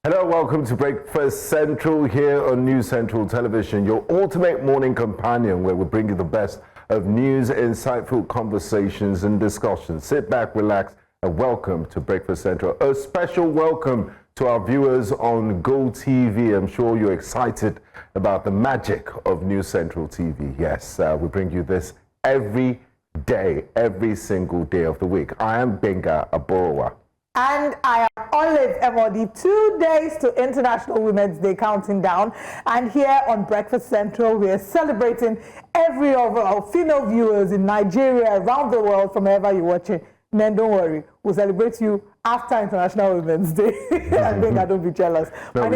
Hello, welcome to Breakfast Central here on News Central Television, your ultimate morning companion where we bring you the best of news, insightful conversations and discussions. Sit back, relax, and welcome to Breakfast Central. A special welcome to our viewers on Go TV. I'm sure you're excited about the magic of News Central TV. Yes, we bring you this every day, every single day of the week. I am Gbenga and Olive. And I am Olive. 2 days to International Women's Day counting down. And here on Breakfast Central, we are celebrating every of our female viewers in Nigeria, around the world, from wherever you're watching. Men, don't worry. We'll celebrate you after International Women's Day. I think I don't be jealous. No,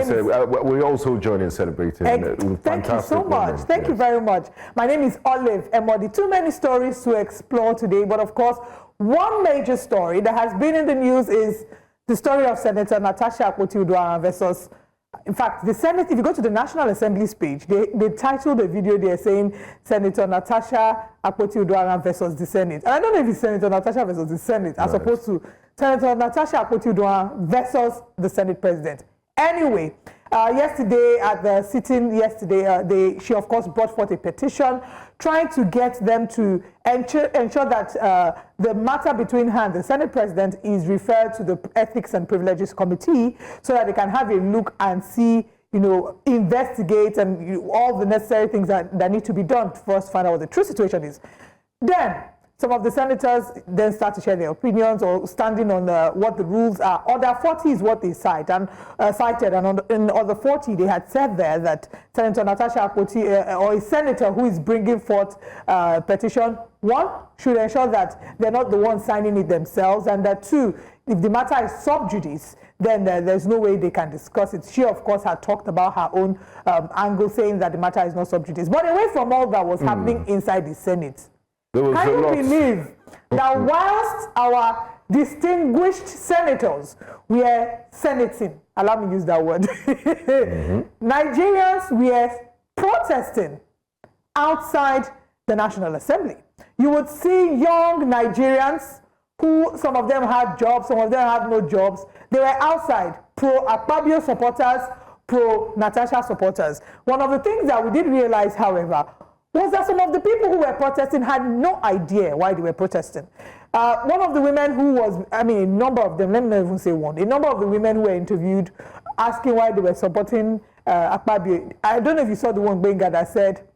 we also join in celebrating. Thank you so much. Thank you very much. My name is Olive. Too many stories to explore today, but of course, one major story that has been in the news is the story of Senator Natasha Akpoti-Uduaghan versus, in fact, the Senate. If you go to the National Assembly's page, they titled the video there saying Senator Natasha Akpoti-Uduaghan versus the Senate. And I don't know if it's Senator Natasha versus the Senate, as opposed to Senator Natasha Akpoti-Uduaghan versus the Senate President. Anyway, yesterday at the sitting, she of course brought forth a petition trying to get them to ensure that the matter between her and the Senate President is referred to the Ethics and Privileges Committee so that they can have a look and see, investigate and all the necessary things that need to be done to first find out what the true situation is. Then some of the senators then start to share their opinions or standing on what the rules are. Other 40 is what they cited, and in other 40 they had said there that Senator Natasha Akpoti, or a senator who is bringing forth petition, one, should ensure that they're not the ones signing it themselves, and that two, if the matter is sub judice, then there's no way they can discuss it. She, of course, had talked about her own angle, saying that the matter is not sub judice. But away from all that was happening inside the Senate, can you believe that whilst our distinguished senators were senating, allow me to use that word, Nigerians were protesting outside the National Assembly? You would see young Nigerians who, some of them had jobs, some of them had no jobs. They were outside, pro-Akpabio supporters, pro-Natasha supporters. One of the things that we did realize, however, was that some of the people who were protesting had no idea why they were protesting. One of the women who was, a number of them, let me not even say one, a number of the women who were interviewed asking why they were supporting Akpabio. I don't know if you saw the one Gbenga that said,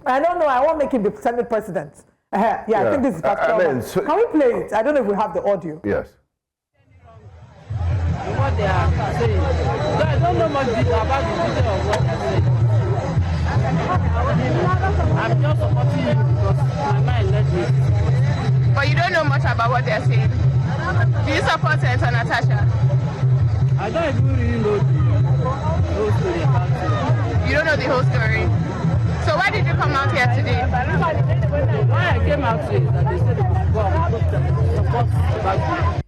I don't know, I won't make him the Senate President. I think this is Pastor. Can we play it? I don't know if we have the audio. Yes. What they are saying. I don't know much about the detail of what they're saying. I'm just supporting you because my mind led me. But you don't know much about what they're saying. Do you support Senator Natasha? I don't even really know the whole story about it. You don't know the whole story? So why did you come out here today? Why I came out here is that they said they would go and support the.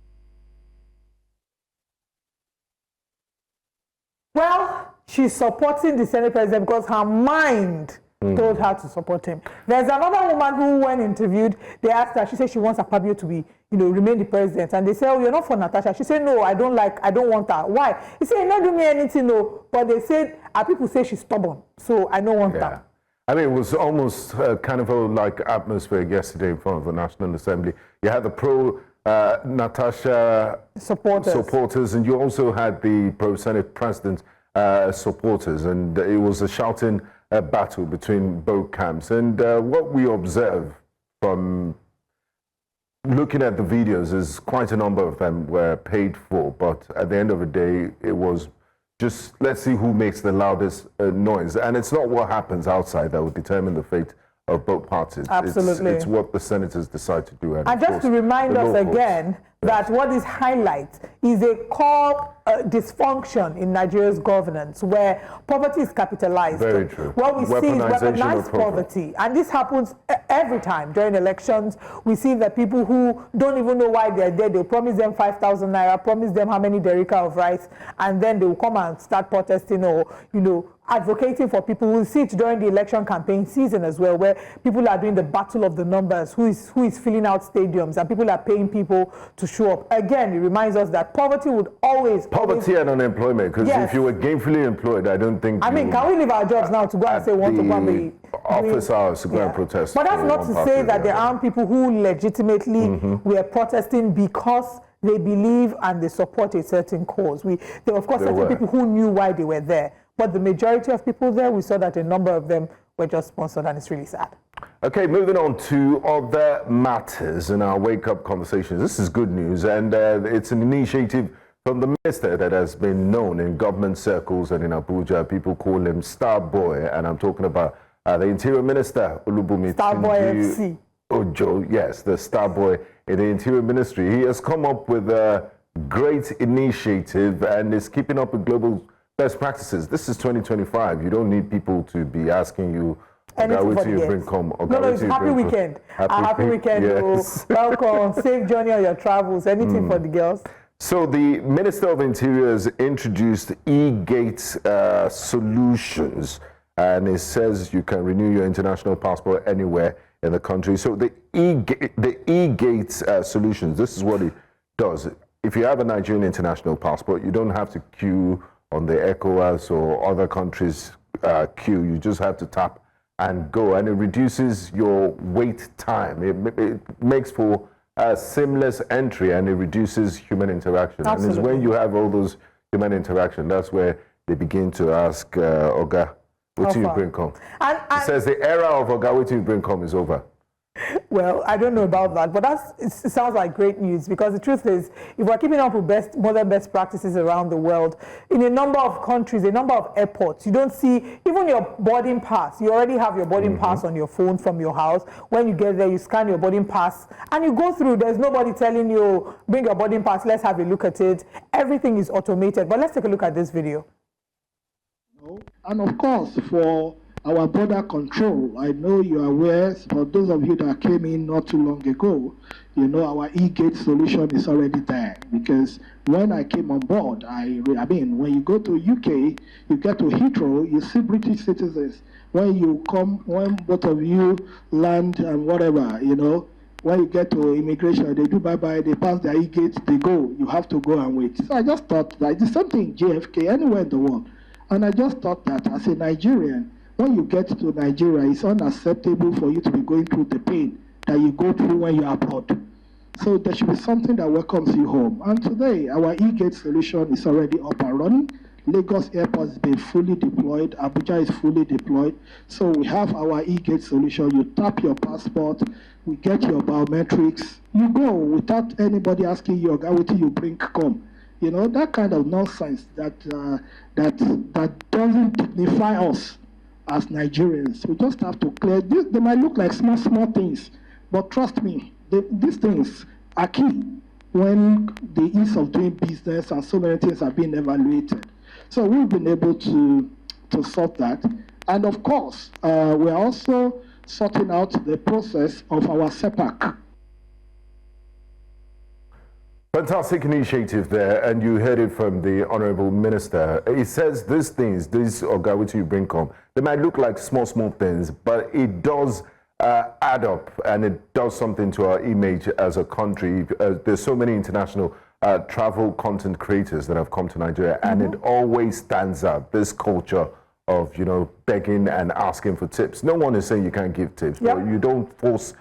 Well, she's supporting the Senate President because her mind told her to support him. There's another woman who, when interviewed, they asked her, she said she wants Akpabio to be, remain the president. And they said, oh, you're not for Natasha. She said, no, I don't want her. Why? He said, not do me anything, no. But they said, people say she's stubborn, so I don't want her. It was almost kind of a like atmosphere yesterday in front of the National Assembly. You had the pro-Natasha supporters, and you also had the pro-Senate President supporters, and it was a shouting battle between both camps. And what we observe from looking at the videos is quite a number of them were paid for, but at the end of the day, it was just, let's see who makes the loudest noise. And it's not what happens outside that will determine the fate of both parties. Absolutely. It's what the senators decide to do. And just to remind us again that what this highlights is a core dysfunction in Nigeria's governance where poverty is capitalized. Very true. What we see is weaponized poverty. And this happens every time during elections. We see that people who don't even know why they're there, they'll promise them 5,000 naira, promise them how many derica of rice, and then they will come and start protesting or, advocating for people. We'll see it during the election campaign season as well, where people are doing the battle of the numbers, who is filling out stadiums, and people are paying people to show up. Again, it reminds us that poverty would always... Poverty and unemployment, because if you were gainfully employed, I don't think... I mean, can we leave our jobs now to go and say want to go and be... office hours to go and protest. But that's not to say that there aren't people who legitimately were protesting because they believe and they support a certain cause. There were, of course, certain people who knew why they were there. But the majority of people there, we saw that a number of them were just sponsored, and it's really sad. Okay, moving on to other matters in our wake-up conversations. This is good news, and it's an initiative from the minister that has been known in government circles and in Abuja. People call him Star Boy, and I'm talking about the Interior Minister, Olubunmi FC. Ojo. Yes, the Star Boy in the Interior Ministry. He has come up with a great initiative and is keeping up with global best practices. This is 2025. You don't need people to be asking you, no, it's happy weekend. Happy weekend. Yes. Welcome. Safe journey on your travels. Anything for the girls. So the Minister of Interior has introduced e-gate solutions, and it says you can renew your international passport anywhere in the country. So the e-gate solutions, this is what it does. If you have a Nigerian international passport, you don't have to queue on the ECOWAS or other countries' queue. You just have to tap and go, and it reduces your wait time. It makes for a seamless entry, and it reduces human interaction. Absolutely. And it's when you have all those human interaction, that's where they begin to ask, Oga, what do you bring come? It says the era of Oga, what do you bring come is over. Well, I don't know about that, but it sounds like great news, because the truth is, if we're keeping up with modern best practices around the world, in a number of countries, a number of airports, you don't see even your boarding pass. You already have your boarding pass on your phone from your house. When you get there, you scan your boarding pass and you go through. There's nobody telling you, bring your boarding pass, let's have a look at it. Everything is automated. But let's take a look at this video. And of course, for our border control, I know you are aware, for those of you that came in not too long ago, you know our e-gate solution is already there. Because when I came on board, I mean, when you go to UK, you get to Heathrow, you see British citizens. When both of you land and whatever, you know, when you get to immigration, they do bye-bye, they pass their e-gate, they go. You have to go and wait. So I just thought that it's something in JFK, anywhere in the world. And I just thought that as a Nigerian, when you get to Nigeria, it's unacceptable for you to be going through the pain that you go through when you're abroad. So there should be something that welcomes you home. And today, our e-gate solution is already up and running. Lagos Airport has been fully deployed. Abuja is fully deployed. So we have our e-gate solution. You tap your passport, we get your biometrics. You go without anybody asking you, what do you bring come? You know, that kind of nonsense that doesn't dignify us as Nigerians. We just have to clear this. They might look like small things, but trust me, these things are key when the ease of doing business and so many things are being evaluated. So we've been able to sort that. And of course, we're also sorting out the process of our SEPAC. Fantastic initiative there, and you heard it from the Honorable Minister. He says these things, these Oga, which you bring come, they might look like small things, but it does add up, and it does something to our image as a country. There's so many international travel content creators that have come to Nigeria, and it always stands out, this culture of, you know, begging and asking for tips. No one is saying you can't give tips, but you don't force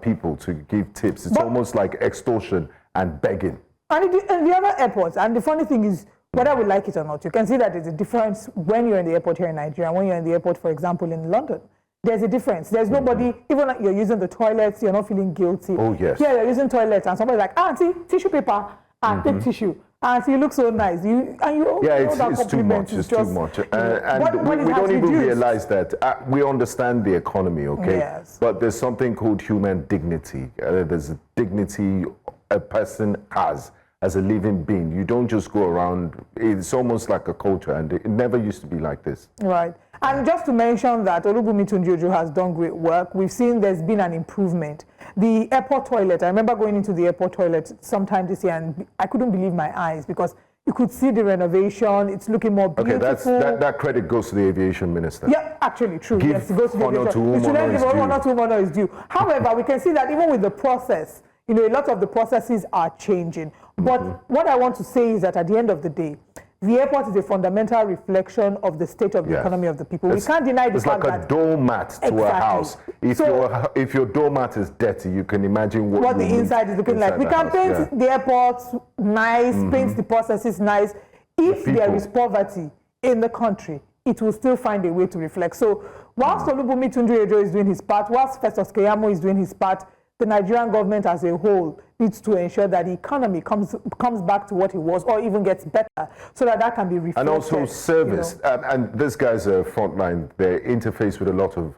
people to give tips. It's almost like extortion and begging. And the other airports, and the funny thing is, whether we like it or not, you can see that there's a difference when you're in the airport here in Nigeria and when you're in the airport, for example, in London. There's a difference. There's nobody, even like you're using the toilets, you're not feeling guilty. Oh, yes. Yeah, you're using toilets and somebody's like, auntie, tissue paper, and take tissue. Auntie, you look so nice. It's too much. It's too much. And we don't even realize that. We understand the economy, okay? Yes. But there's something called human dignity. There's a dignity a person has as a living being. You don't just go around. It's almost like a culture, and it never used to be like this. Right. And just to mention that Olubunmi Tunjiojo has done great work. We've seen there's been an improvement. The airport toilet, I remember going into the airport toilet sometime this year, and I couldn't believe my eyes, because You could see the renovation. It's looking more beautiful. Okay, that credit goes to the aviation minister. Yeah, actually, true. Give yes, it goes to the honor aviation. to whom honor is due. Honor to whom honor is due. However, we can see that even with the process, a lot of the processes are changing. But what I want to say is that at the end of the day, the airport is a fundamental reflection of the state of the economy of the people. We can't deny the fact that... It's like a doormat to a house. If your doormat is dirty, you can imagine what the inside is looking like. We can paint the airports nice, paint the processes nice. If there is poverty in the country, it will still find a way to reflect. So whilst Olubunmi Tunji-Ejo is doing his part, whilst Festus Keyamo is doing his part, the Nigerian government as a whole needs to ensure that the economy comes back to what it was, or even gets better, so that can be reflected. And also service. And these guys are frontline. They interface with a lot of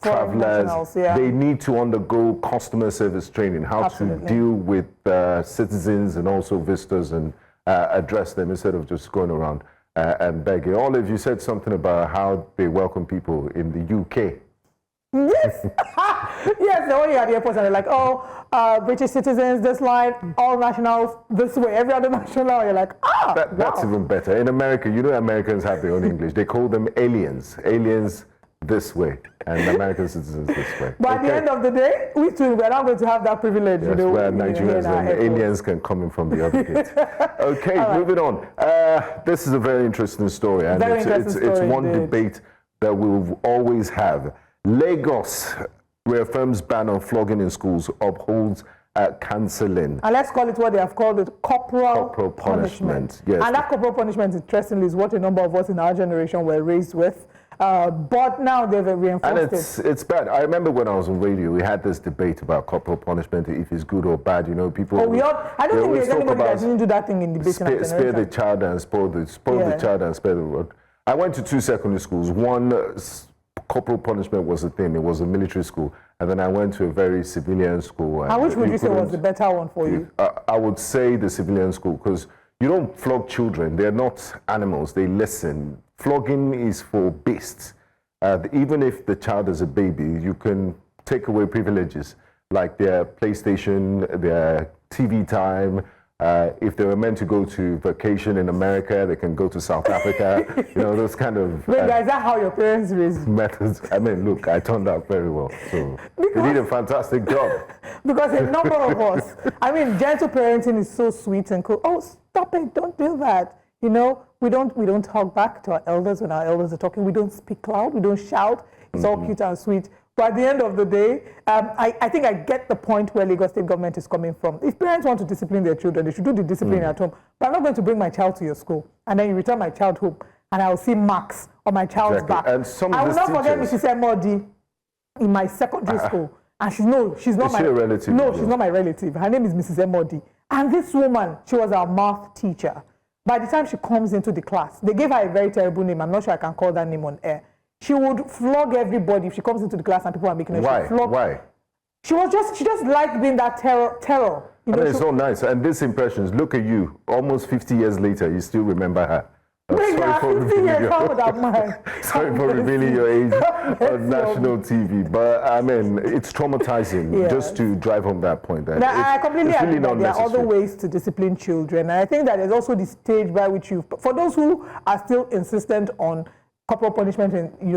travelers. They need to undergo customer service training, how to deal with citizens and also visitors and address them instead of just going around and begging. Olive, you said something about how they welcome people in the UK. Yes, yes. When you're at the airport and they're like, British citizens this line, all nationals this way, every other national. You're like, That's even better. In America, Americans have their own English. They call them aliens. Aliens this way, and American citizens this way. But at the end of the day, we're not going to have that privilege. Yes, where Nigerians and aliens can come in from the other gate. Okay, moving on. This is a very interesting story, and it's one debate that we'll always have. Lagos reaffirms ban on flogging in schools, upholds cancelling. And let's call it what they have called it, corporal punishment. Yes. And that corporal punishment, interestingly, is what a number of us in our generation were raised with. But now they've reinforced it. And it's bad. I remember when I was on radio, we had this debate about corporal punishment, if it's good or bad. People. I don't think there's anybody that didn't do that thing in debate. Spare the child and spoil the child and spare the rod. I went to 2 secondary schools. One corporal punishment was a thing. It was a military school. And then I went to a very civilian school. And which would you say was the better one for you? I would say the civilian school, because you don't flog children. They're not animals. They listen. Flogging is for beasts. Even if the child is a baby, you can take away privileges like their PlayStation, their TV time. If they were meant to go to vacation in America, they can go to South Africa. Those kind of... Wait, guys, is that how your parents raised methods? I mean, look, I turned out very well. So you did a fantastic job. Because a number of us, gentle parenting is so sweet and cool. Oh, stop it, don't do that. We don't talk back to our elders when our elders are talking. We don't speak loud, we don't shout. It's all cute and sweet. But at the end of the day, I think I get the point where Lagos State government is coming from. If parents want to discipline their children, they should do the discipline at home. But I'm not going to bring my child to your school, and then you return my child home, and I will see marks on my child's back. And I will not forget Mrs. Emodi in my secondary school. And she's not my relative. No, she's not my relative. Her name is Mrs. Emodi. And this woman, she was our math teacher. By the time she comes into the class, they gave her a very terrible name. I'm not sure I can call that name on air. She would flog everybody if she comes into the class and people are making her. Why? She just liked being that terror. It's so nice. And these impressions, look at you, almost 50 years later, you still remember her. Sorry for revealing your age on national TV. But it's traumatizing just to drive home that point. I completely agree that there are other ways to discipline children. And I think that there's also the stage by which for those who are still insistent on corporal punishment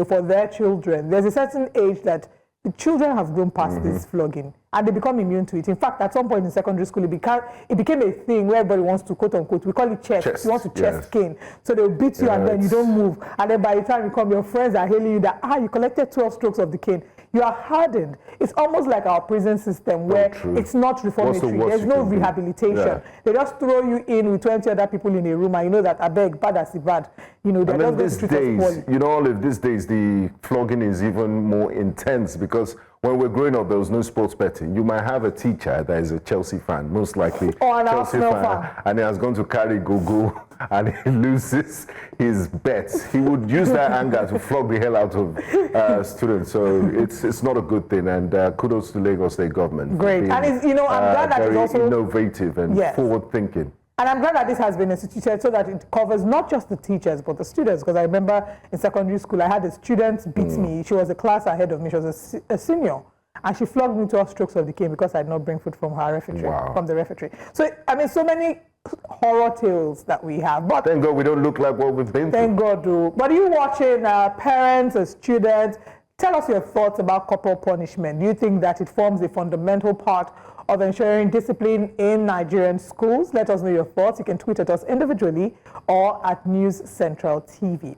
for their children, there's a certain age that the children have grown past this flogging and they become immune to it. In fact, at some point in secondary school, it became a thing where everybody wants to, quote unquote, we call it chest. You want to chest cane. So they'll beat you and then you don't move. And then by the time you come, your friends are hailing you that, you collected 12 strokes of the cane. You are hardened. It's almost like our prison system where it's not reformatory. There's no rehabilitation. Yeah. They just throw you in with 20 other people in a room and you know that, I beg, bad as bad. They're just going to treat us poorly. Olive, these days, the flogging is even more intense because when we're growing up, there was no sports betting. You might have a teacher that is a Chelsea fan, most likely. Or an Arsenal fan. And he has gone to carry go and he loses his bets. He would use that anger to flog the hell out of students. So it's not a good thing. And kudos to Lagos State government. Great. And I'm glad that it's also innovative and forward-thinking. And I'm glad that this has been instituted so that it covers not just the teachers, but the students. Because I remember in secondary school, I had a student beat me. She was a class ahead of me. She was a senior. And she flogged me 12 strokes of the cane because I did not bring food from her refectory, from the refectory. So, so many horror tales that we have. But thank God we don't look like what we've been through. Thank God, do. But you watching, parents and students, tell us your thoughts about corporal punishment. Do you think that it forms a fundamental part of ensuring discipline in Nigerian schools? Let us know your thoughts. You can tweet at us individually or at News Central TV.